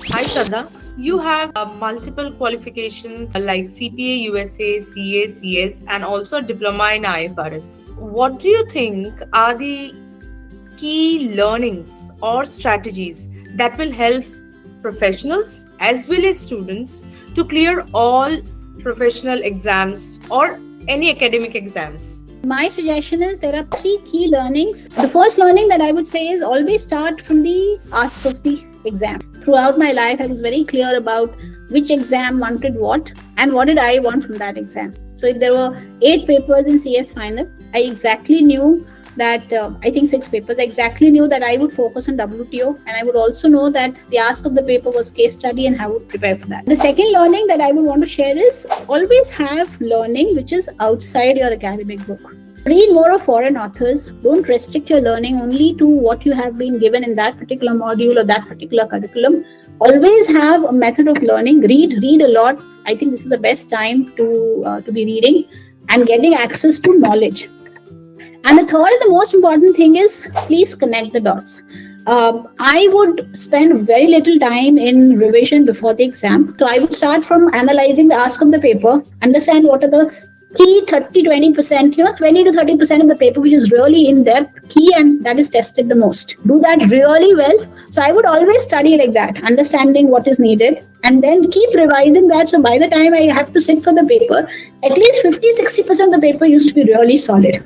Hi Shraddha. You have multiple qualifications like CPA USA, CA, CS, and also a diploma in IFRS. What do you think are the key learnings or strategies that will help professionals as well as students to clear all professional exams or any academic exams? My suggestion is there are three key learnings. The first learning that I would say is always start from the ask of the exam. Throughout my life, I was very clear about which exam wanted what and what did I want from that exam. So if there were 8 papers in CS final, I exactly knew that I think 6 papers. I exactly knew that I would focus on WTO, and I would also know that the ask of the paper was case study and how I would prepare for that. The second learning that I would want to share is always have learning which is outside your academic book. Read more of foreign authors. Don't restrict your learning only to what you have been given in that particular module or that particular curriculum. Always have a method of learning. Read a lot. I think this is the best time to be reading and getting access to knowledge. And the third and the most important thing is please connect the dots. I would spend very little time in revision before the exam. So I would start from analyzing the ask of the paper, understand what are the key 30-20%, 20 to 30% of the paper which is really in depth, key, and that is tested the most. Do that really well. So I would always study like that, understanding what is needed, and then keep revising that. So by the time I have to sit for the paper, at least 50-60% of the paper used to be really solid.